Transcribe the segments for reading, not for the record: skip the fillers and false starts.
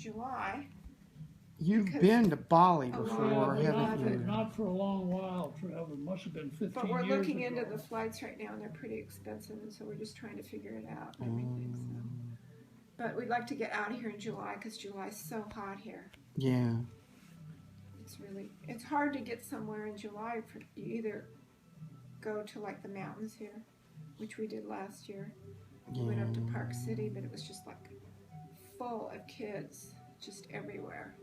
July. You've been to Bali Oh, before, yeah, haven't you? Not for a long while, Trevor. It must have been 15 years ago. But we're looking into the flights right now, and they're pretty expensive, and so we're just trying to figure it out and everything. So. But we'd like to get out of here in July because July's so hot here. Yeah. It's hard to get somewhere in July. You either go to like the mountains here, which we did last year. We went up to Park City, but it was just like full of kids, just everywhere.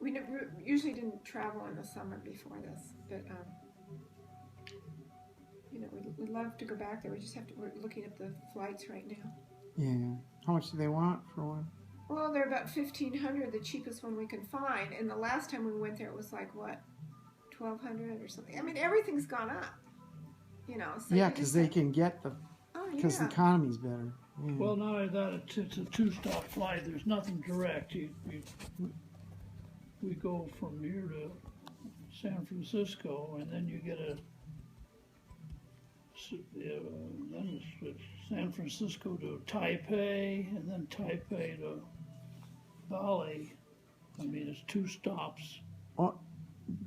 We usually didn't travel in the summer before this, but we'd love to go back there. We're looking at the flights right now. Yeah. How much do they want for one? Well, they're about $1,500, the cheapest one we can find. And the last time we went there, it was like what, $1,200 or something. I mean, everything's gone up. So yeah, because they can get the. Because the economy's better. Yeah. Well, not only that, it's a 2-stop flight. There's nothing direct. We go from here to San Francisco, and then you get then it's San Francisco to Taipei, and then Taipei to Bali. I mean, it's 2 stops. Well,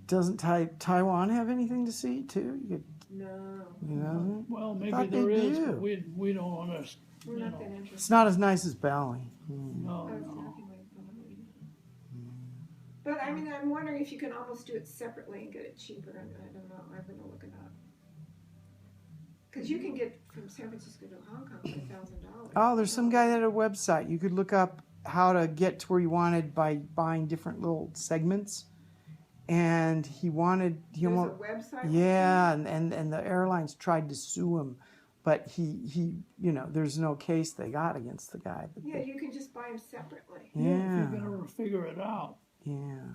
doesn't Taiwan have anything to see too? No. Well, maybe there is, but we don't want to. We're not that interested. It's not as nice as Bali. No. But I mean, I'm wondering if you can almost do it separately and get it cheaper. And I don't know. I'm going to look it up. Because you can get from San Francisco to Hong Kong for $1,000. Oh, there's some guy that had a website. You could look up how to get to where you wanted by buying different little segments. And he wanted. There's a website? Yeah, and the airlines tried to sue him. But he there's no case they got against the guy. Yeah, you can just buy them separately. Yeah. If you can ever figure it out. Yeah.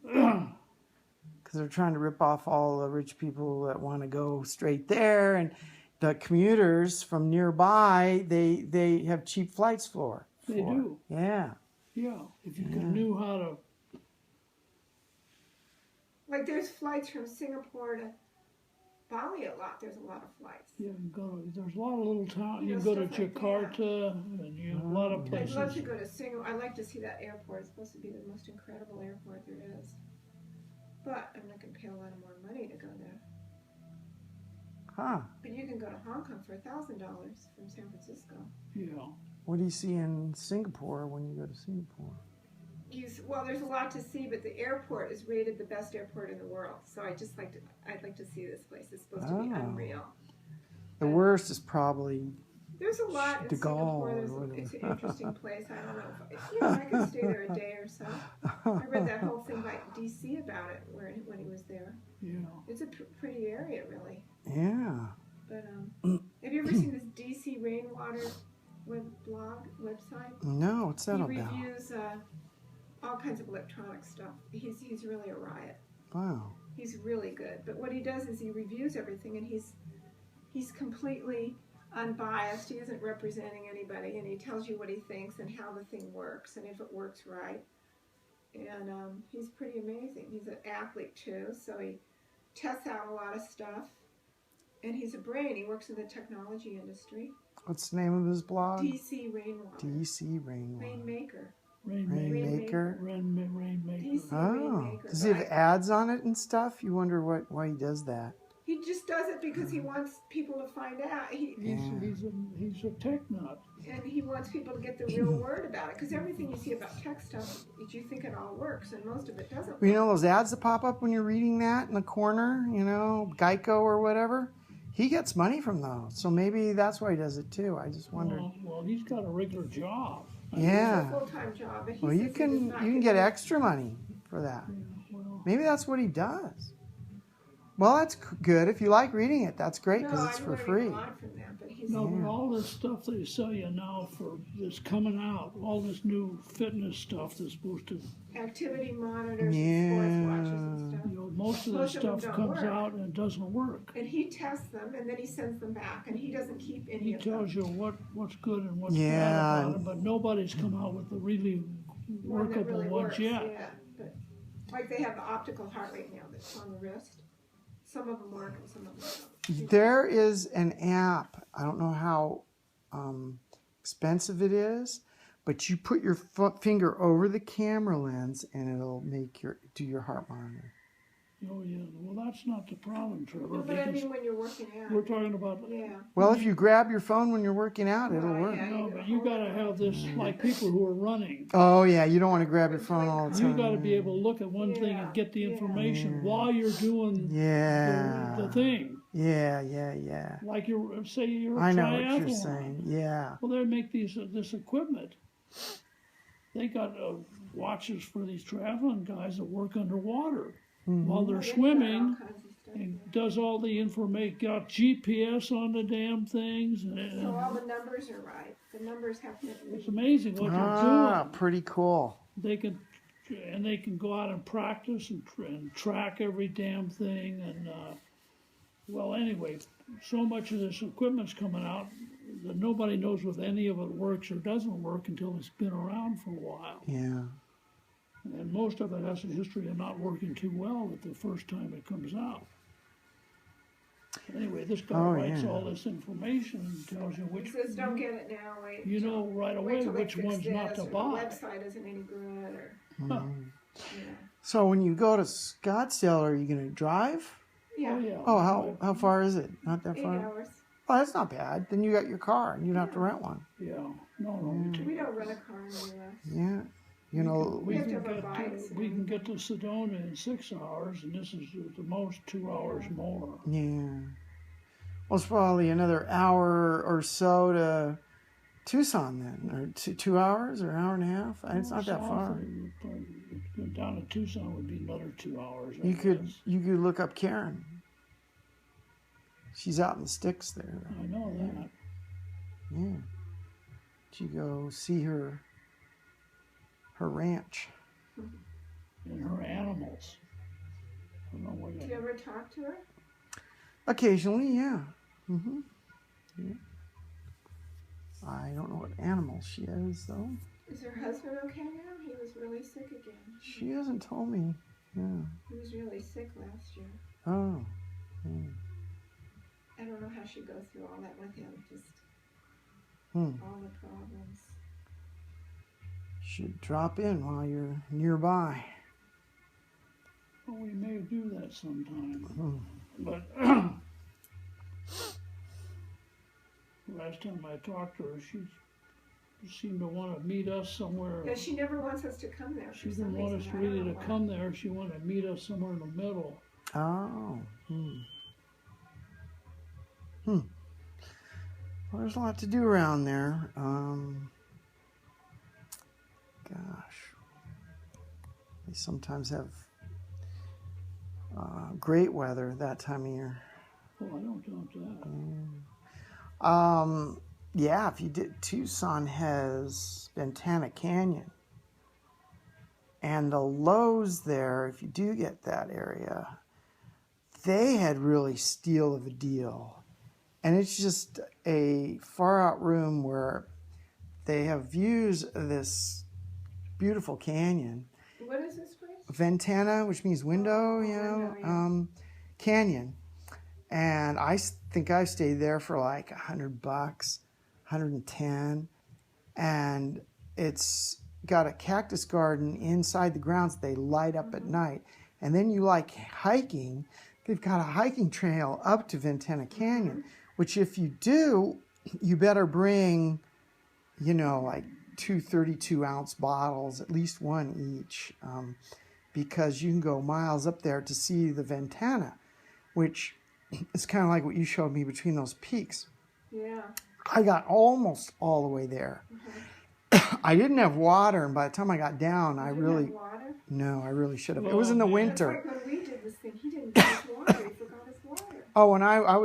Because they're trying to rip off all the rich people that want to go straight there, and the commuters from nearby they have cheap flights for. They do. Yeah. Yeah. If you knew how to. Like there's flights from Singapore to Bali a lot. There's a lot of flights. Yeah, there's a lot of little towns. You go to Jakarta, and you have a lot of places. I'd love to go to Singapore. I'd like to see that airport. It's supposed to be the most incredible airport there is. But I'm not going to pay a lot of more money to go there. Huh. But you can go to Hong Kong for $1,000 from San Francisco. Yeah. What do you see in Singapore when you go to Singapore? Well, there's a lot to see, but the airport is rated the best airport in the world. So I'd like to see this place. It's supposed to be unreal. The worst is probably there's a lot in Singapore. It's an interesting place. I don't know if I could stay there a day or so. I read that whole thing by DC about it when he was there. Yeah. It's a pretty area, really. Yeah. But have you ever seen this DC rainwater website? No, what's that about? He reviews all kinds of electronic stuff. He's really a riot. Wow. He's really good. But what he does is he reviews everything, and he's completely unbiased. He isn't representing anybody, and he tells you what he thinks and how the thing works and if it works right. And he's pretty amazing. He's an athlete too, so he tests out a lot of stuff. And he's a brain. He works in the technology industry. What's the name of his blog? DC Rainwater. DC Rainwater. Rainmaker. Rainmaker. DC Oh, Rainmaker. does he have ads on it and stuff? You wonder why he does that. He just does it because he wants people to find out. He's a tech nut. And he wants people to get the real word about it. Because everything you see about tech stuff, you think it all works, and most of it doesn't work. You know those ads that pop up when you're reading that in the corner, Geico or whatever? He gets money from those. So maybe that's why he does it too. I just wondered. Well, he's got a regular job. Yeah. It's a full-time job. But Well, you can get extra money for that. Yeah, well, Maybe that's what he does. Well, that's good. If you like reading it, that's great because it's for free. But all this stuff they sell you now that's coming out, all this new fitness stuff that's supposed to... Activity monitors and sports watches and stuff. Most of this stuff comes out and it doesn't work. And he tests them and then he sends them back and he doesn't keep any of them. He tells you what's good and what's bad about it, but nobody's come out with the really workable ones yet. Yeah, but like they have the optical heart rate now that's on the wrist. Some of them work and some of them don't. There is an app. I don't know how expensive it is, but you put your finger over the camera lens and it'll do your heart monitor. Oh, yeah. Well, that's not the problem, Trevor. No, but I because mean when you're working out. we're talking about. Yeah. Well, if you grab your phone when you're working out, it'll Well, work. yeah. No, you but gotta you hold got to it. have this like people who are running. Oh, yeah, you don't want to grab your phone all the You time. got to be able to look at one thing Yeah, and get the yeah. information while you're doing Yeah. the thing. Yeah. Like say you're a I know triathlon. what you're saying. Yeah. Well, they make this equipment. They got watches for these triathlon guys that work underwater while they're Yeah, you got swimming. all kinds of stuff, And yeah. does all the information, got GPS on the damn things, and So all the numbers are right. The numbers have to. it's amazing what they're doing. Pretty cool. They can go out and practice and track every damn thing. And well, anyway, so much of this equipment's coming out that nobody knows if any of it works or doesn't work until it's been around for a while. Yeah. And most of it has a history of not working too well at the first time it comes out. Anyway, this guy writes all this information and tells you He which. says, "Don't get it now. Wait. You know right wait away till they which fix one's not this, to or buy. The website isn't any good, or Huh. So when you go to Scottsdale, are you going to drive? yeah, Oh, yeah. Oh, how far is it? Not that 8 far? hours. Oh, that's not bad. Then you got your car and you don't have to rent one. Yeah. No, you take We it. don't rent a car in the U.S. Yeah. You know, We have to can have our get bikes. we can get to Sedona in 6 hours, and this is at the most 2 hours more. yeah. Well, it's probably another hour or so to Tucson then, or 2 hours or an hour and a half. It's not that South far. Down to Tucson would be another 2 hours. I You could guess. look up Karen. She's out in the sticks there. I know that. Yeah. You go see her ranch. And her animals. I don't know what Do you ever talk to her? Occasionally, yeah. Yeah. I don't know what animal she is though. Is her husband okay now? He was really sick again. She hasn't told me. Yeah. He was really sick last year. Oh. Hmm. I don't know how she goes through all that with him. Just Hmm. all the problems. Should drop in while you're nearby. Well, we may do that sometime. Hmm. But last time I talked to her, she seemed to want to meet us somewhere. Yeah, she never wants us to come there. She for some didn't want us reason. I don't really know to why. come there. She wanted to meet us somewhere in the middle. Oh. Well, there's a lot to do around there. Gosh. They sometimes have great weather that time of year. Oh, I don't doubt that. Yeah, if you did, Tucson has Ventana Canyon. And the lows there, if you do get that area, they had really steal of a deal. And it's just a far out room where they have views of this beautiful canyon. What is this place? Ventana, which means window, you know, window, canyon. And I think I stayed there for like $100, 110. And it's got a cactus garden inside the grounds that they light up at night. And then you like hiking, they've got a hiking trail up to Ventana Canyon, which if you do, you better bring, you know, like 2 32-ounce bottles, at least one each, because you can go miles up there to see the Ventana, which is kind of like what you showed me between those peaks. Yeah. I got almost all the way there. I didn't have water, and by the time I got down, I Did you really, have water? no, I really should have. It was in the Oh, man. That's winter. like when we did this thing. He didn't get his water. He forgot his water. Oh, and I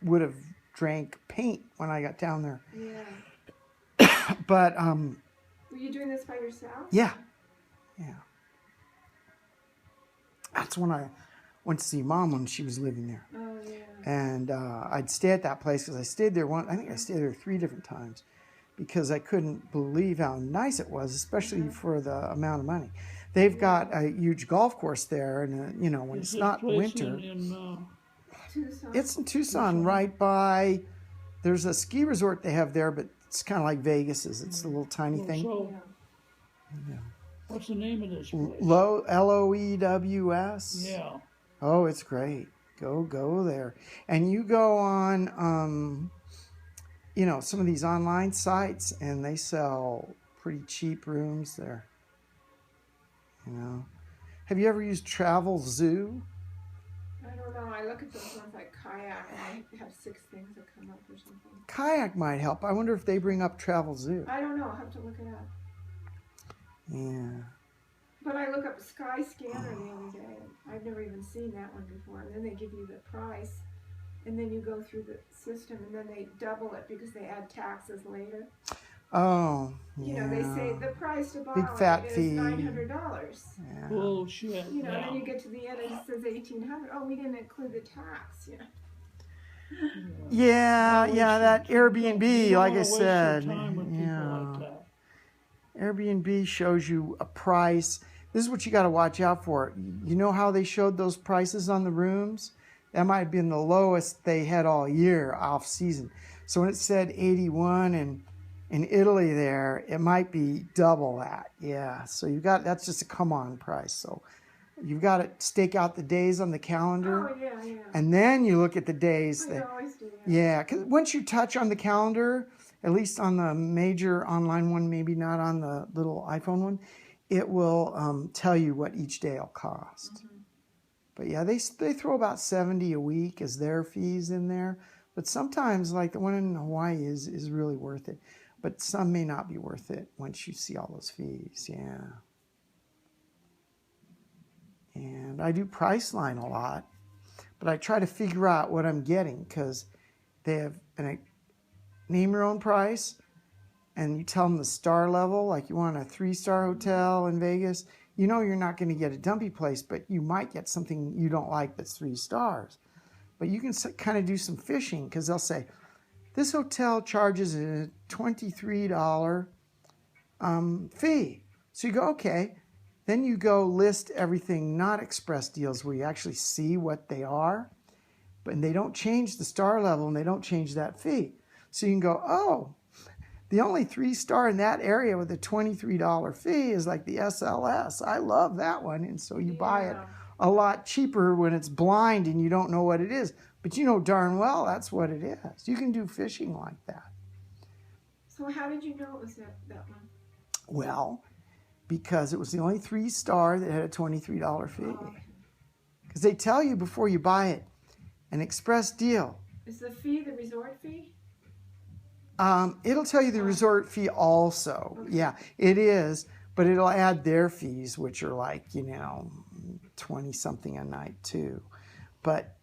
would have drank paint when I got down there. Yeah. But Were you doing this by yourself? yeah. That's when I went to see Mom when she was living there. Oh, yeah. And I'd stay at that place because I stayed there I think I stayed there 3 different times because I couldn't believe how nice it was, especially for the amount of money. They've got a huge golf course there, and you know, when Is it's this not place winter, in Tucson. it's in Tucson, right by. There's a ski resort they have there, but It's kind of like Vegas's. It's a little tiny Well, thing. so, Yeah. what's the name of this place? Loews. Yeah. Oh, it's great. Go there. And you go on, some of these online sites, and they sell pretty cheap rooms there. Have you ever used Travel Zoo? I don't know. I look at those ones like Kayak, and I have 6 things that come up or something. Kayak might help. I wonder if they bring up Travel Zoo. I don't know. I'll have to look it up. Yeah. But I look up Sky Scanner the other day, and I've never even seen that one before. And then they give you the price, and then you go through the system, and then they double it because they add taxes later. Oh, yeah. They say the price to buy Big fat it fee. is $900. Yeah. Bullshit. And then you get to the end and it says $1,800. Oh, we didn't include the tax. Yeah, that Airbnb, You don't like I wanna waste your said. time with people like that. Airbnb shows you a price. This is what you got to watch out for. You know how they showed those prices on the rooms? That might have been the lowest they had all year off season. So when it said 81 and in Italy there, it might be double that. Yeah. So that's just a come on price. So you've got to stake out the days on the calendar. Oh, yeah. And then you look at the days. We always do that. Yeah, because once you touch on the calendar, at least on the major online one, maybe not on the little iPhone one, it will tell you what each day will cost. Mm-hmm. But yeah, they throw about $70 a week as their fees in there. But sometimes, like the one in Hawaii is really worth it. But some may not be worth it once you see all those fees. Yeah. And I do Priceline a lot, but I try to figure out what I'm getting because they have a name your own price, and you tell them the star level. Like you want a 3-star hotel in Vegas, you're not going to get a dumpy place, but you might get something you don't like that's 3 stars. But you can kind of do some fishing because they'll say, this hotel charges a $23 fee. So you go, okay. Then you go list everything, not express deals, where you actually see what they are, but they don't change the star level and they don't change that fee. So you can go, oh, the only 3-star in that area with a $23 fee is like the SLS. I love that one. And so you buy it a lot cheaper when it's blind and you don't know what it is. But you know darn well that's what it is. You can do fishing like that. So how did you know it was that one? Well, because it was the only 3-star that had a $23 fee. Oh, okay. Because they tell you before you buy it, an express deal. Is the fee the resort fee? It'll tell you the resort fee also. Okay. Yeah, it is. But it'll add their fees, which are like, 20-something a night too. But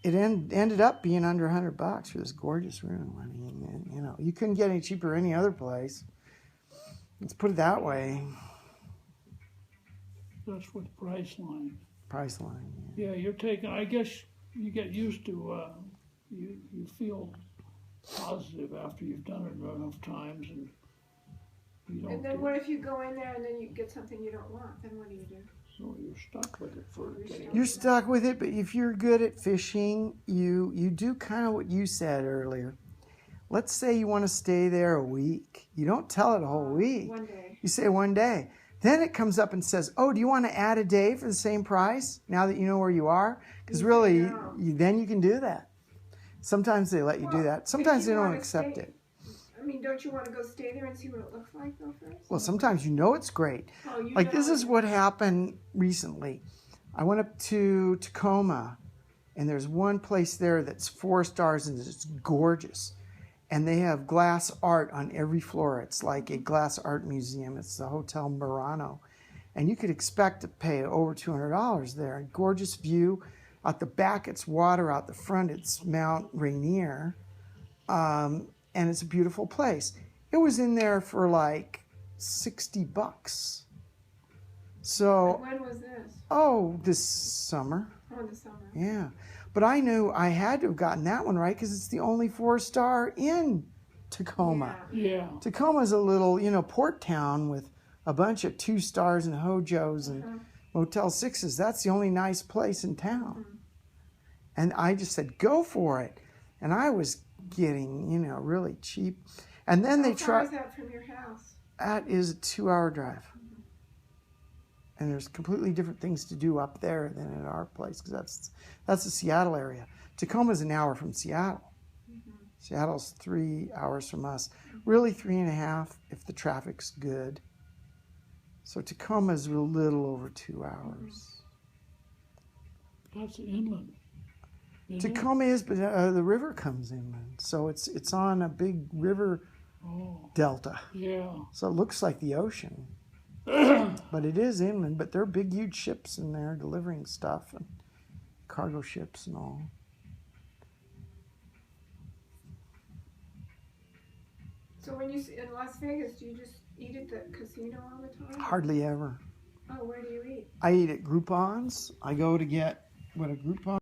it ended up being under $100 for this gorgeous room. I mean, you couldn't get any cheaper any other place. Let's put it that way. That's with Priceline. Priceline. Yeah, you're taking. I guess you get used to. You feel positive after you've done it enough times, and you don't. And then what if you go in there and then you get something you don't want? Then what do you do? So you're stuck with it for a day. You're stuck with it, but if you're good at fishing, you do kind of what you said earlier. Let's say you want to stay there a week. You don't tell it a whole week. One day. You say one day. Then it comes up and says, oh, do you want to add a day for the same price now that you know where you are? Because really, then you can do that. Sometimes they let you do that. Sometimes they don't accept it. I mean, don't you want to go stay there and see what it looks like though first? Well, sometimes it's great. Like this is what happened recently. I went up to Tacoma, and there's one place there that's 4 stars and it's gorgeous. And they have glass art on every floor. It's like a glass art museum. It's the Hotel Murano. And you could expect to pay over $200 there. A gorgeous view. Out the back, it's water. Out the front, it's Mount Rainier. And it's a beautiful place. It was in there for like $60. So. And when was this? Oh, this summer. Oh, this summer. Yeah. But I knew I had to have gotten that one right because it's the only 4-star in Tacoma. Yeah. Tacoma's a little, port town with a bunch of 2 stars and hojos and Motel 6s. That's the only nice place in town. And I just said, go for it. And I was getting, really cheap. And then they How far try. is that from your house? That is a 2-hour drive. And there's completely different things to do up there than at our place, because that's the Seattle area. Tacoma's an hour from Seattle. Seattle's 3 hours from us. Really 3.5 if the traffic's good. So Tacoma's a little over 2 hours. That's inland. isn't it? Tacoma is, but the river comes inland, so it's on a big river Oh, delta. yeah. So it looks like the ocean, but it is inland. But there are big, huge ships in there delivering stuff, and cargo ships and all. So when you in Las Vegas, do you just eat at the casino all the time? Hardly ever. Oh, where do you eat? I eat at Groupon's. I go to get what a Groupon